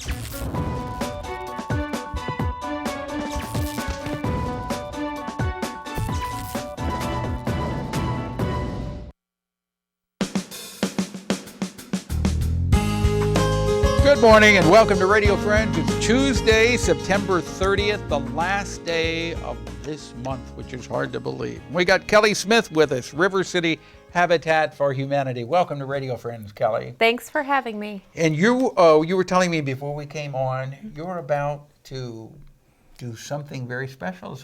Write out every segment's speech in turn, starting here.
Good morning and welcome to Radio Friends. It's Tuesday, September 30th, the last day of this month, which is hard to believe. We got Kelly Smith with us, River City Habitat for Humanity. Welcome to Radio Friends, Kelly. Thanks for having me. And you were telling me before we came on, you're about to do something very special,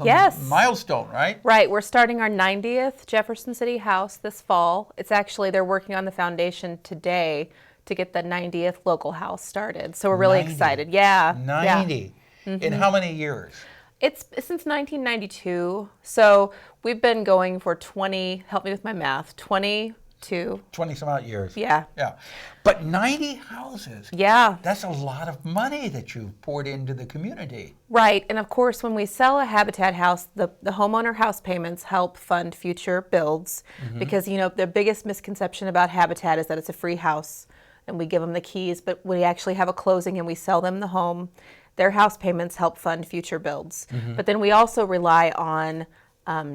milestone, right? Right, we're starting our 90th Jefferson City house this fall. They're working on the foundation today to get the 90th local house started. So we're really excited. Yeah. 90. Yeah. Mm-hmm. In how many years? It's since 1992. So we've been going for 20, help me with my math, 20 some odd years. Yeah. Yeah. But 90 houses. Yeah. That's a lot of money that you've poured into the community. Right. And of course, when we sell a Habitat house, the homeowner house payments help fund future builds because, the biggest misconception about Habitat is that it's a free house and we give them the keys, but we actually have a closing and we sell them the home. Their house payments help fund future builds. But then we also rely on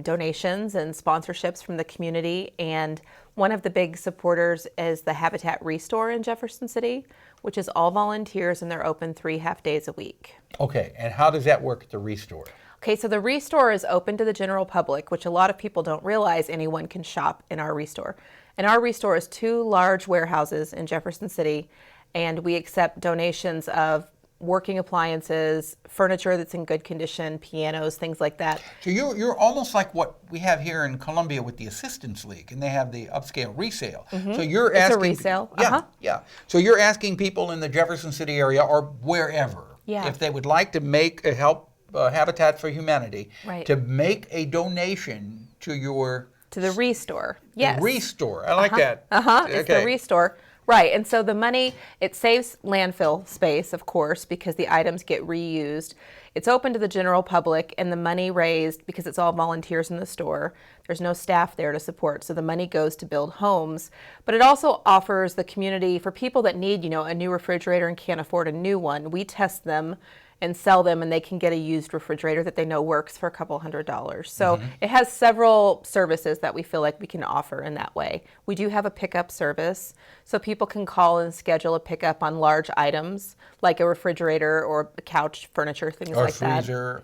donations and sponsorships from the community. And one of the big supporters is the Habitat Restore in Jefferson City, which is all volunteers and they're open 3 half days a week. Okay, and how does that work at the Restore? Okay, so the Restore is open to the general public, which a lot of people don't realize anyone can shop in our Restore. And our Restore is 2 large warehouses in Jefferson City, and we accept donations of working appliances, furniture that's in good condition, pianos, things like that. So you're almost like what we have here in Columbia with the Assistance League, and they have the upscale resale. So you're asking, it's a resale. Yeah. So you're asking people in the Jefferson City area or wherever if they would like to help Habitat for Humanity to make a donation to the Restore. Yes. The Restore. I like that. It's the Restore. Right, and so the money, it saves landfill space, of course, because the items get reused. It's open to the general public, and the money raised, because it's all volunteers in the store, there's no staff there to support, so the money goes to build homes. But it also offers the community, for people that need, a new refrigerator and can't afford a new one, we test them and sell them, and they can get a used refrigerator that they know works for a couple $100s. So it has several services that we feel like we can offer in that way. We do have a pickup service, so people can call and schedule a pickup on large items, like a refrigerator or a couch, furniture, things like that. Or freezer.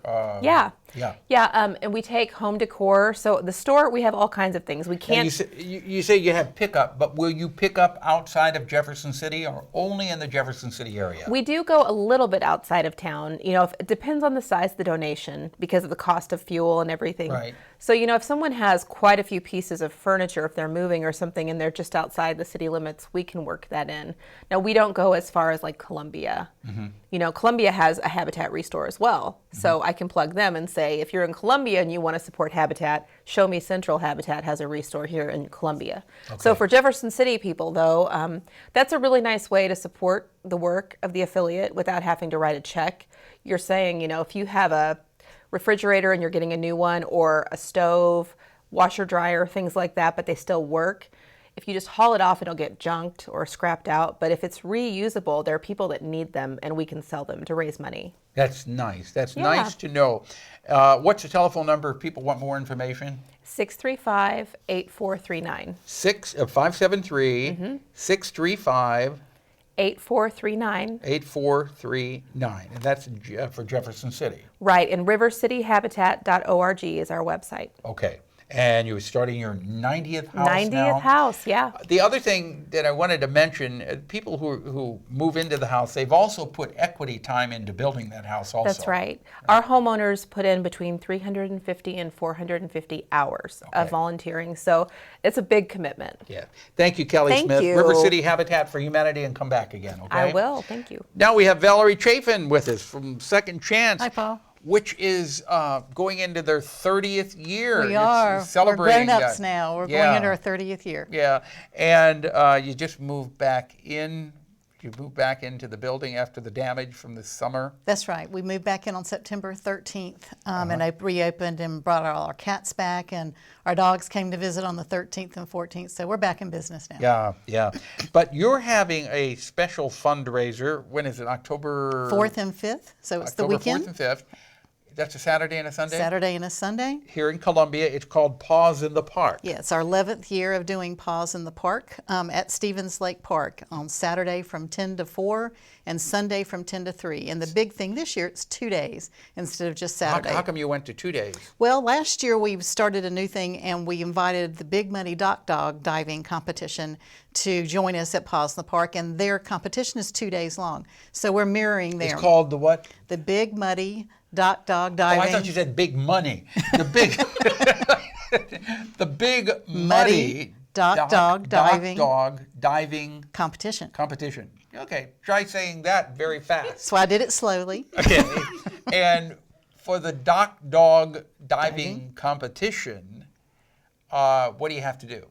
And we take home decor. So the store, we have all kinds of things. We can't. You say you have pickup, but will you pick up outside of Jefferson City or only in the Jefferson City area? We do go a little bit outside of town. It depends on the size of the donation because of the cost of fuel and everything. Right. So, if someone has quite a few pieces of furniture, if they're moving or something, and they're just outside the city limits, we can work that in. Now, we don't go as far as like Columbia. Columbia has a Habitat Restore as well. So I can plug them and say, if you're in Columbia and you want to support Habitat, show me Central Habitat has a Restore here in Columbia. Okay. So for Jefferson City people, though, that's a really nice way to support the work of the affiliate without having to write a check. You're saying, if you have a refrigerator and you're getting a new one, or a stove, washer, dryer, things like that, but they still work. If you just haul it off, it'll get junked or scrapped out. But if it's reusable, there are people that need them, and we can sell them to raise money. That's nice. That's nice to know. What's the telephone number if people want more information? 635-8439. 573-635. 8439. 8439. And that's for Jefferson City. Right. And rivercityhabitat.org is our website. Okay. And you're starting your 90th house now? 90th house, yeah. The other thing that I wanted to mention, people who move into the house, they've also put equity time into building that house also. That's right. Our homeowners put in between 350 and 450 hours of volunteering, so it's a big commitment. Yeah. Thank you, Kelly Smith. Thank you. River City Habitat for Humanity, and come back again, okay? I will. Thank you. Now we have Valerie Chaffin with us from Second Chance. Hi, Paul. Which is going into their 30th year. We are. Celebrating. We're grown-ups now. We're going into our 30th year. Yeah, and you just moved back in you moved back into the building after the damage from this summer. That's right. We moved back in on September 13th, and I reopened and brought all our cats back, and our dogs came to visit on the 13th and 14th, so we're back in business now. Yeah, yeah. But you're having a special fundraiser. When is it? October 4th and 5th, so it's October the weekend. 4th and 5th. That's a Saturday and a Sunday? Saturday and a Sunday. Here in Columbia, it's called Paws in the Park. Yeah, it's our 11th year of doing Paws in the Park at Stevens Lake Park on Saturday from 10 to 4 and Sunday from 10 to 3. And the big thing this year, it's 2 days instead of just Saturday. How come you went to 2 days? Well, last year we started a new thing and we invited the Big Muddy Dock Dog diving competition to join us at Paws in the Park, and their competition is 2 days long. So we're mirroring them. It's called the what? The Big Muddy Dock Dog Diving. Oh, I thought you said big money. The big, the big muddy Dog diving competition. Okay, try saying that very fast. So I did it slowly. Okay, and for the dock dog diving competition, what do you have to do?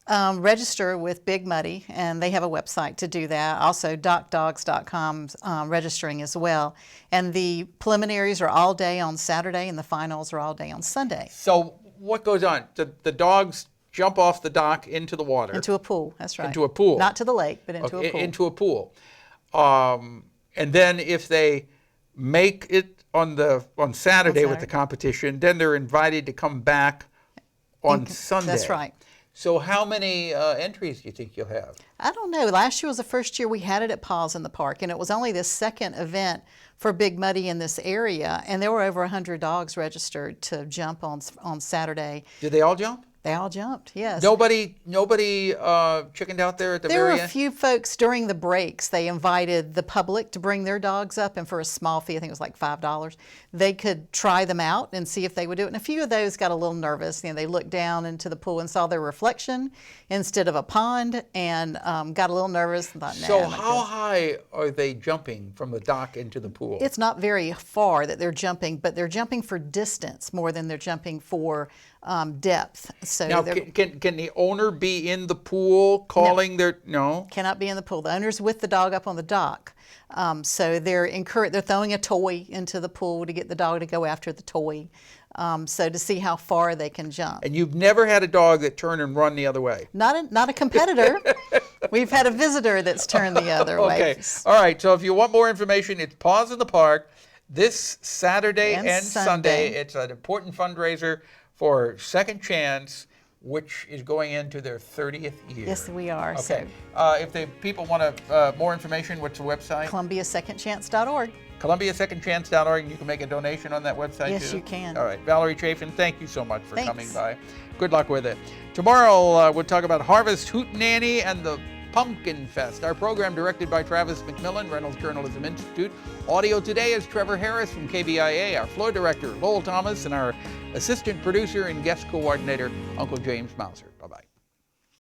Register with Big Muddy, and they have a website to do that. Also, docdogs.com registering as well. And the preliminaries are all day on Saturday, and the finals are all day on Sunday. So what goes on? The dogs jump off the dock into the water. Into a pool, that's right. Into a pool. Not to the lake, but into a pool. Into a pool. And then if they make it on Saturday with the competition, then they're invited to come back on Sunday. That's right. So how many entries do you think you'll have? I don't know. Last year was the first year we had it at Paws in the Park, and it was only the second event for Big Muddy in this area, and there were over 100 dogs registered to jump on Saturday. Did they all jump? They all jumped, yes. Nobody chickened out there at the very end? There were a few folks during the breaks. They invited the public to bring their dogs up, and for a small fee, I think it was like $5, they could try them out and see if they would do it. And a few of those got a little nervous. You know, they looked down into the pool and saw their reflection instead of a pond, and got a little nervous and thought, no. So how high are they jumping from the dock into the pool? It's not very far that they're jumping, but they're jumping for distance more than they're jumping for depth. So now, can the owner be in the pool calling their, no? Cannot be in the pool. The owner's with the dog up on the dock. So they're throwing a toy into the pool to get the dog to go after the toy. So to see how far they can jump. And you've never had a dog that turned and run the other way? Not a competitor. We've had a visitor that's turned the other way. Okay. All right. So if you want more information, it's Paws in the Park this Saturday and Sunday. It's an important fundraiser for Second Chance, which is going into their 30th year. Yes, we are. Okay. If people want more information, what's the website? ColumbiaSecondChance.org. ColumbiaSecondChance.org. You can make a donation on that website, yes, too? you can. All right. Valerie Chaffin, thank you so much for Thanks. coming by. Good luck with it. Tomorrow, we'll talk about Harvest Hootenanny and the Pumpkin Fest. Our program directed by Travis McMillan, Reynolds Journalism Institute. Audio today is Trevor Harris from KBIA. Our floor director, Lowell Thomas, and our assistant producer and guest coordinator, Uncle James Mauser. Bye-bye.